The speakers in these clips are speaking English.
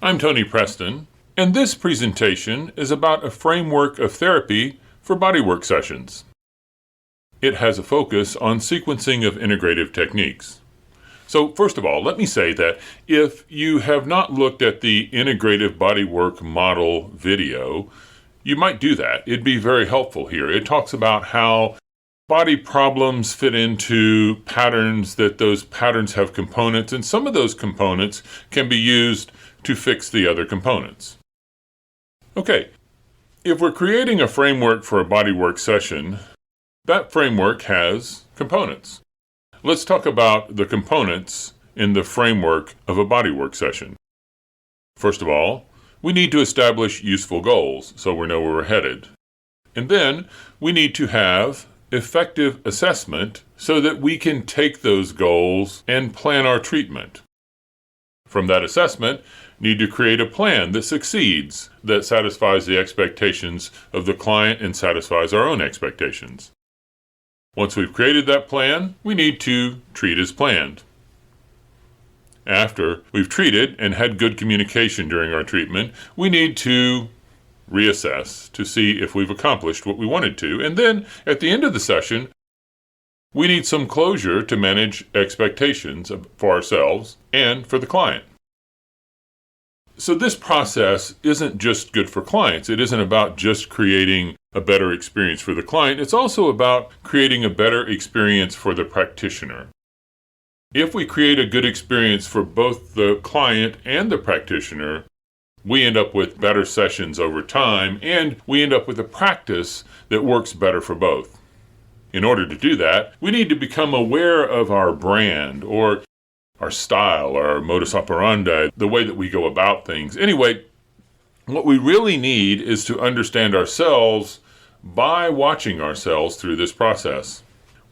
I'm Tony Preston, and this presentation is about a framework of therapy for bodywork sessions. It has a focus on sequencing of integrative techniques. So first of all, let me say that if you have not looked at the integrative bodywork model video, you might do that. It'd be very helpful here. It talks about how body problems fit into patterns, that those patterns have components, and some of those components can be used to fix the other components. Okay, if we're creating a framework for a bodywork session, that framework has components. Let's talk about the components in the framework of a bodywork session. First of all, we need to establish useful goals so we know where we're headed. And then we need to have effective assessment so that we can take those goals and plan our treatment. From that assessment, need to create a plan that succeeds, that satisfies the expectations of the client and satisfies our own expectations. Once we've created that plan, we need to treat as planned. After we've treated and had good communication during our treatment, we need to reassess to see if we've accomplished what we wanted to. And then at the end of the session, we need some closure to manage expectations for ourselves and for the client. So this process isn't just good for clients. It isn't about just creating a better experience for the client. It's also about creating a better experience for the practitioner. If we create a good experience for both the client and the practitioner, we end up with better sessions over time, and we end up with a practice that works better for both. In order to do that, we need to become aware of our brand, or our style, our modus operandi, the way that we go about things. Anyway, what we really need is to understand ourselves by watching ourselves through this process.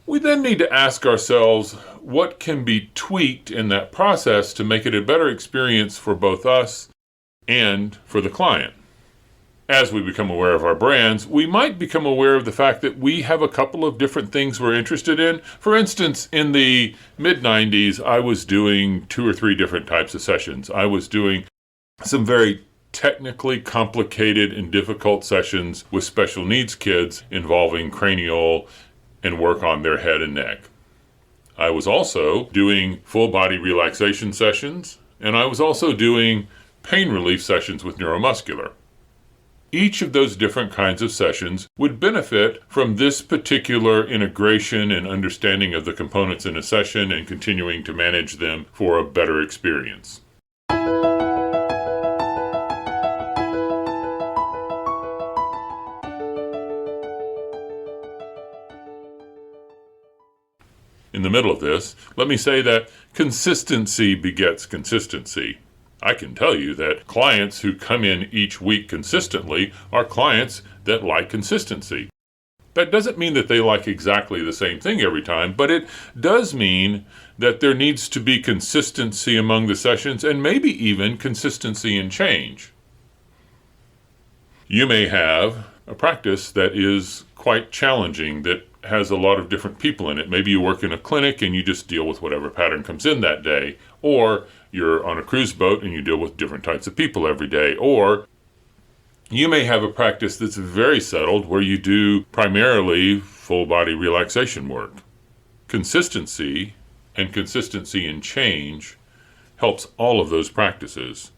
We then need to ask ourselves what can be tweaked in that process to make it a better experience for both us and for the client. As we become aware of our brands, we might become aware of the fact that we have a couple of different things we're interested in. For instance, in the mid-90s, I was doing 2 or 3 different types of sessions. I was doing some very technically complicated and difficult sessions with special needs kids involving cranial and work on their head and neck. I was also doing full body relaxation sessions, and I was also doing pain relief sessions with neuromuscular. Each of those different kinds of sessions would benefit from this particular integration and understanding of the components in a session and continuing to manage them for a better experience. In the middle of this, let me say that consistency begets consistency. I can tell you that clients who come in each week consistently are clients that like consistency. That doesn't mean that they like exactly the same thing every time, but it does mean that there needs to be consistency among the sessions and maybe even consistency in change. You may have a practice that is quite challenging, that has a lot of different people in it. Maybe you work in a clinic and you just deal with whatever pattern comes in that day, or you're on a cruise boat and you deal with different types of people every day, or you may have a practice that's very settled where you do primarily full body relaxation work. Consistency and consistency in change helps all of those practices.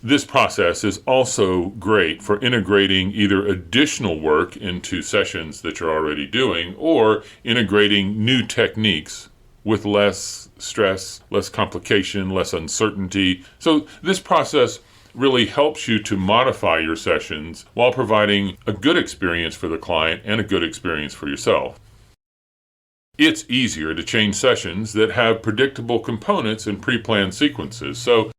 This process is also great for integrating either additional work into sessions that you're already doing, or integrating new techniques with less stress, less complication, less uncertainty. So this process really helps you to modify your sessions while providing a good experience for the client and a good experience for yourself. It's easier to change sessions that have predictable components and pre-planned sequences. So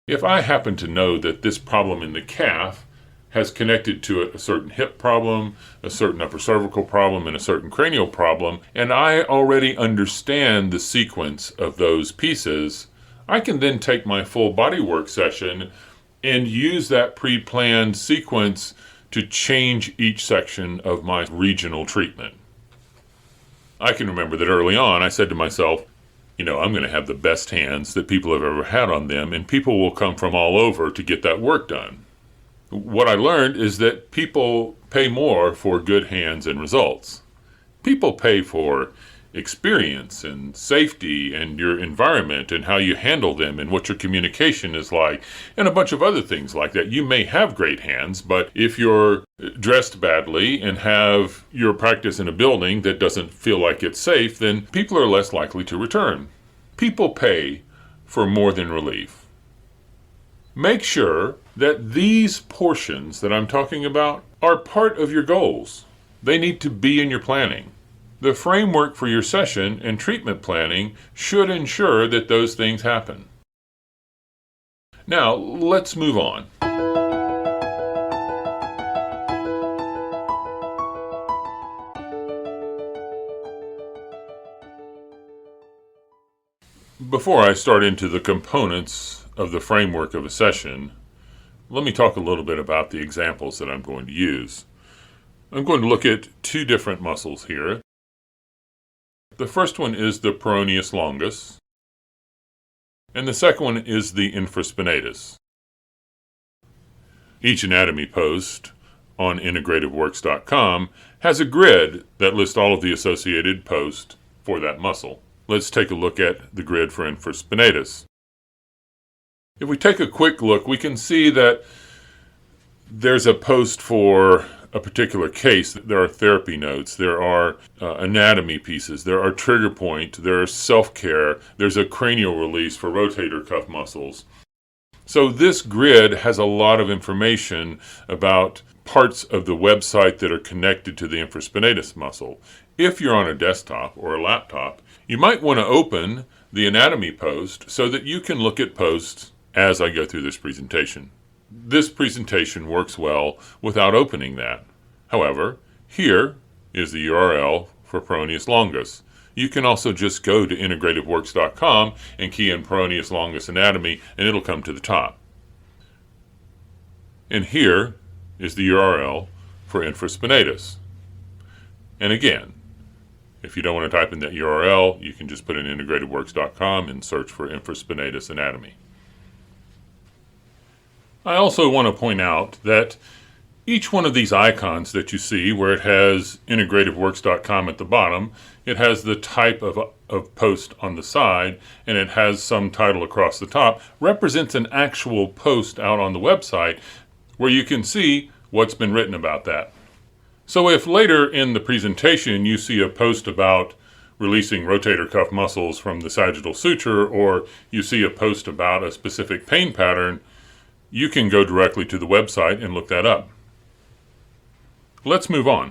if I happen to know that this problem in the calf has connected to a certain hip problem, a certain upper cervical problem, and a certain cranial problem, and I already understand the sequence of those pieces, I can then take my full bodywork session and use that pre-planned sequence to change each section of my regional treatment. I can remember that early on I said to myself, I'm going to have the best hands that people have ever had on them, and people will come from all over to get that work done. What I learned is that people pay more for good hands and results. People pay for experience and safety and your environment and how you handle them and what your communication is like and a bunch of other things like that. You may have great hands, but if you're dressed badly and have your practice in a building that doesn't feel like it's safe, then people are less likely to return. People pay for more than relief. Make sure that these portions that I'm talking about are part of your goals. They need to be in your planning. The framework for your session and treatment planning should ensure that those things happen. Now, let's move on. Before I start into the components of the framework of a session, let me talk a little bit about the examples that I'm going to use. I'm going to look at two different muscles here. The first one is the peroneus longus, and the second one is the infraspinatus. Each anatomy post on integrativeworks.com has a grid that lists all of the associated posts for that muscle. Let's take a look at the grid for infraspinatus. If we take a quick look, we can see that there's a post for a particular case. There are therapy notes, there are anatomy pieces, there are trigger point, there are self-care, there's a cranial release for rotator cuff muscles. So this grid has a lot of information about parts of the website that are connected to the infraspinatus muscle. If you're on a desktop or a laptop, you might want to open the anatomy post so that you can look at posts as I go through this presentation. This presentation works well without opening that. However, here is the URL for peroneus longus. You can also just go to integrativeworks.com and key in peroneus longus anatomy, and it'll come to the top. And here is the URL for infraspinatus. And again, if you don't want to type in that URL, you can just put in integrativeworks.com and search for infraspinatus anatomy. I also want to point out that each one of these icons that you see where it has integrativeworks.com at the bottom, it has the type of post on the side, and it has some title across the top, represents an actual post out on the website where you can see what's been written about that. So if later in the presentation you see a post about releasing rotator cuff muscles from the sagittal suture, or you see a post about a specific pain pattern, you can go directly to the website and look that up. Let's move on.